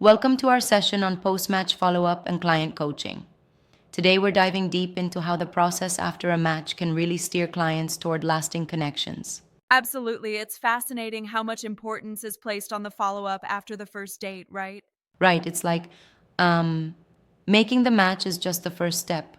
Welcome to our session on post-match follow-up and client coaching. Today we're diving deep into how the process after a match can really steer clients toward lasting connections. Absolutely. It's fascinating how much importance is placed on the follow up after the first date, right? Right, it's like um, making the match is just the first step.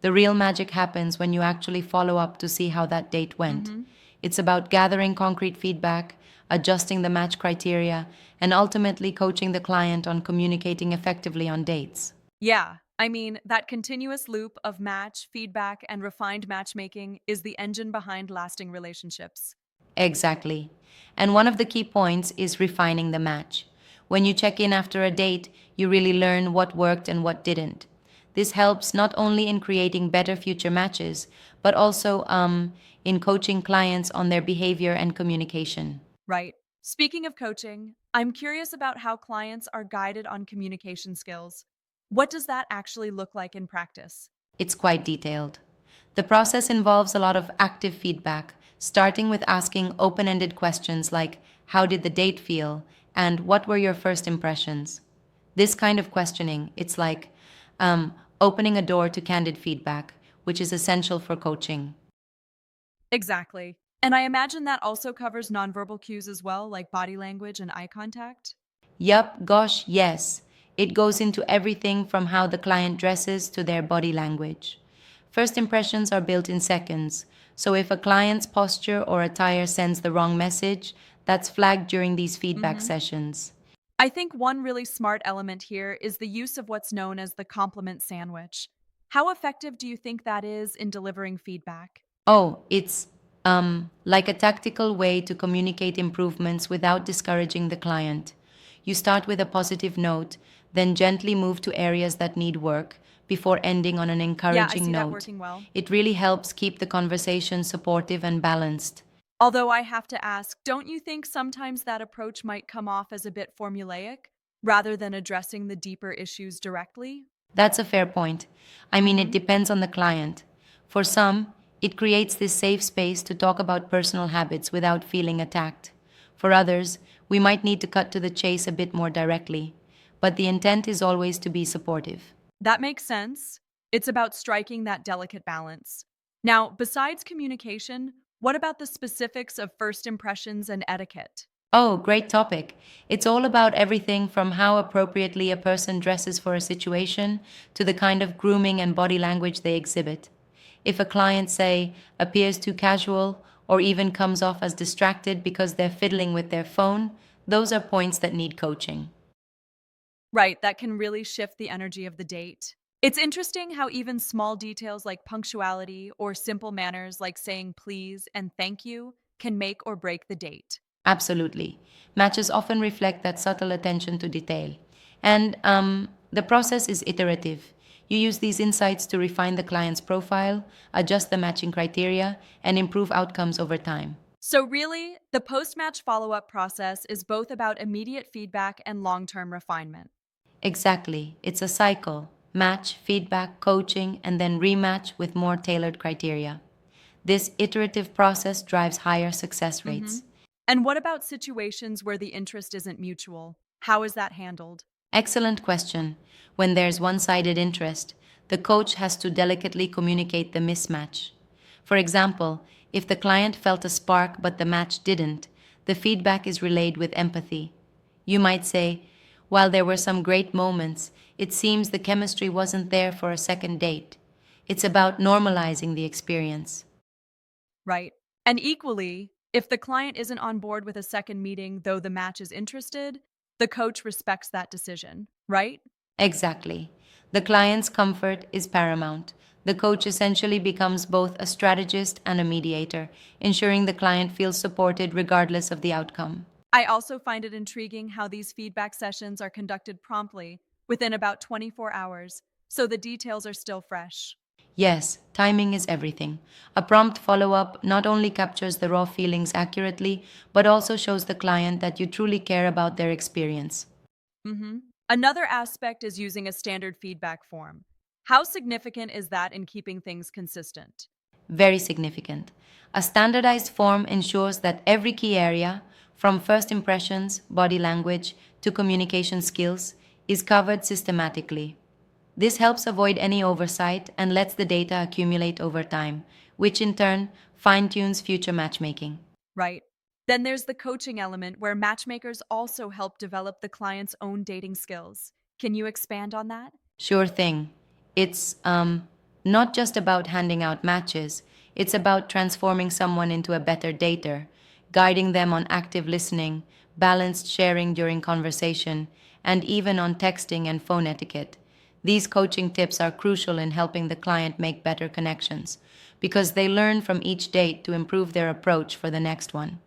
The real magic happens when you actually follow up to see how that date went. hmm It's about gathering concrete feedback, adjusting the match criteria, and ultimately coaching the client on communicating effectively on dates. Yeah. I mean, that continuous loop of match, feedback, and refined matchmaking is the engine behind lasting relationships. Exactly. And one of the key points is refining the match. When you check in after a date, you really learn what worked and what didn't. This helps not only in creating better future matches, but also in coaching clients on their behavior and communication. Right. Speaking of coaching, I'm curious about how clients are guided on communication skills. What does that actually look like in practice? It's quite detailed. The process involves a lot of active feedback, starting with asking open ended questions like, "How did the date feel?" and "What were your first impressions?" This kind of questioning, it's like opening a door to candid feedback, which is essential for coaching. Exactly. And I imagine that also covers nonverbal cues as well, like body language and eye contact. Yup, gosh, yes. It goes into everything from how the client dresses to their body language. First impressions are built in seconds, so if a client's posture or attire sends the wrong message, that's flagged during these feedback hmm sessions. I think one really smart element here is the use of what's known as the compliment sandwich. How effective do you think that is in delivering feedback? Oh, it's like a tactical way to communicate improvements without discouraging the client. You start with a positive note, then gently move to areas that need work before ending on an Yeah, I encouraging see that note. working well. It really helps keep the conversation supportive and balanced. Although I have to ask, don't you think sometimes that approach might come off as a bit formulaic rather than addressing the deeper issues directly? That's a fair point. I mean, it hmm depends on the client. For some, it creates this safe space to talk about personal habits without feeling attacked. For others, we might need to cut to the chase a bit more directly. But the intent is always to be supportive. That makes sense. It's about striking that delicate balance. Now, besides communication, what about the specifics of first impressions and etiquette? Oh, great topic. It's all about everything from how appropriately a person dresses for a situation to the kind of grooming and body language they exhibit. If a client, say, appears too casual or even comes off as distracted because they're fiddling with their phone, those are points that need coaching. Right, that can really shift the energy of the date. It's interesting how even small details like punctuality or simple manners like saying please and thank you can make or break the date. Absolutely. Matches often reflect that subtle attention to detail. And the process is iterative. You use these insights to refine the client's profile, adjust the matching criteria, and improve outcomes over time. So, really, the post match follow up process is both about immediate feedback and long term refinement. Exactly. It's a cycle: match, feedback, coaching, and then rematch with more tailored criteria. This iterative process drives higher success hmm rates. And what about situations where the interest isn't mutual? How is that handled? Excellent question. When there's one sided interest, the coach has to delicately communicate the mismatch. For example, if the client felt a spark but the match didn't, the feedback is relayed with empathy. You might say, "While there were some great moments, it seems the chemistry wasn't there for a second date." It's about normalizing the experience. Right. And equally, if the client isn't on board with a second meeting, though the match is interested, the coach respects that decision, right? Exactly. The client's comfort is paramount. The coach essentially becomes both a strategist and a mediator, ensuring the client feels supported regardless of the outcome. I also find it intriguing how these feedback sessions are conducted promptly, within about 24 hours, so the details are still fresh. Yes, timing is everything. A prompt follow up not only captures the raw feelings accurately, but also shows the client that you truly care about their experience. hmm Another aspect is using a standard feedback form. How significant is that in keeping things consistent? Very significant. A standardized form ensures that every key area, from first impressions, body language, to communication skills, is covered systematically. This helps avoid any oversight and lets the data accumulate over time, which in turn fine tunes future matchmaking. Right. Then there's the coaching element where matchmakers also help develop the client's own dating skills. Can you expand on that? Sure thing. It's not just about handing out matches, it's about transforming someone into a better dater, guiding them on active listening, balanced sharing during conversation, and even on texting and phone etiquette. These coaching tips are crucial in helping the client make better connections because they learn from each date to improve their approach for the next one.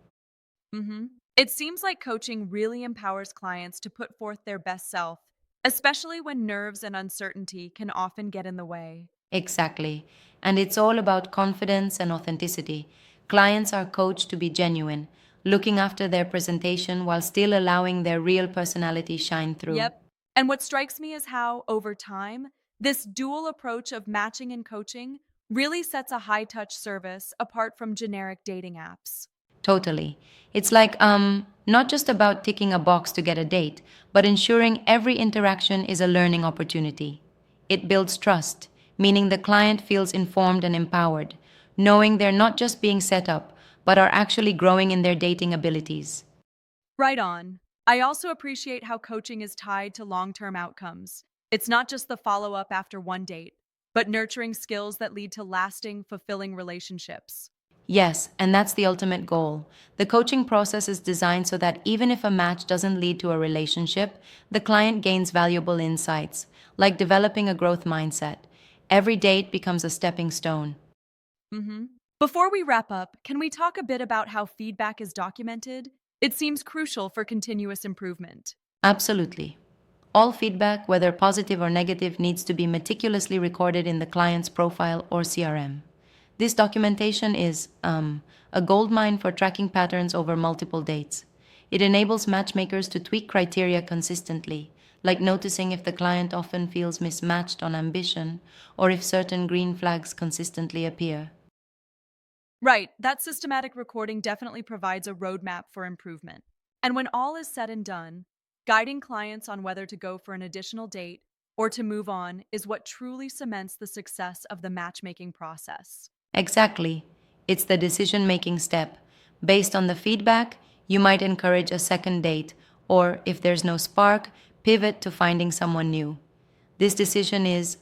Mm-hmm. It seems like coaching really empowers clients to put forth their best self, especially when nerves and uncertainty can often get in the way. Exactly. And it's all about confidence and authenticity. Clients are coached to be genuine, looking after their presentation while still allowing their real personality shine through. Yep. And what strikes me is how, over time, this dual approach of matching and coaching really sets a high touch service apart from generic dating apps. Totally. It's like not just about ticking a box to get a date, but ensuring every interaction is a learning opportunity. It builds trust, meaning the client feels informed and empowered, knowing they're not just being set up, but are actually growing in their dating abilities. Right on. I also appreciate how coaching is tied to long term outcomes. It's not just the follow up after one date, but nurturing skills that lead to lasting, fulfilling relationships. Yes, and that's the ultimate goal. The coaching process is designed so that even if a match doesn't lead to a relationship, the client gains valuable insights, like developing a growth mindset. Every date becomes a stepping stone. hmm Before we wrap up, can we talk a bit about how feedback is documented? It seems crucial for continuous improvement. Absolutely. All feedback, whether positive or negative, needs to be meticulously recorded in the client's profile or CRM. This documentation is a goldmine for tracking patterns over multiple dates. It enables matchmakers to tweak criteria consistently, like noticing if the client often feels mismatched on ambition or if certain green flags consistently appear. Right, that systematic recording definitely provides a roadmap for improvement. And when all is said and done, guiding clients on whether to go for an additional date or to move on is what truly cements the success of the matchmaking process. Exactly. It's the decision making step. Based on the feedback, you might encourage a second date, or if there's no spark, pivot to finding someone new. This decision is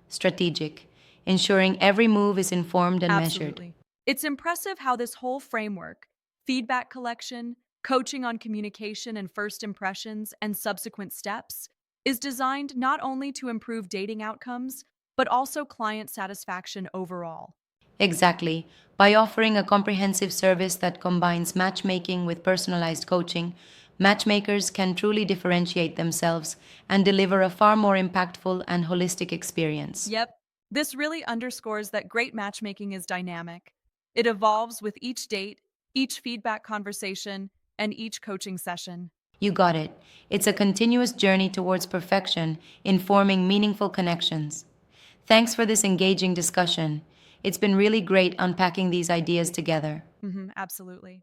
strategic, ensuring every move is informed and measured. Absolutely. It's impressive how this whole framework, feedback collection, coaching on communication and first impressions, and subsequent steps, is designed not only to improve dating outcomes, but also client satisfaction overall. Exactly. By offering a comprehensive service that combines matchmaking with personalized coaching, matchmakers can truly differentiate themselves and deliver a far more impactful and holistic experience. Yep, this really underscores that great matchmaking is dynamic. It evolves with each date, each feedback conversation, and each coaching session. You got it. It's a continuous journey towards perfection in forming meaningful connections. Thanks for this engaging discussion. It's been really great unpacking these ideas together. Absolutely.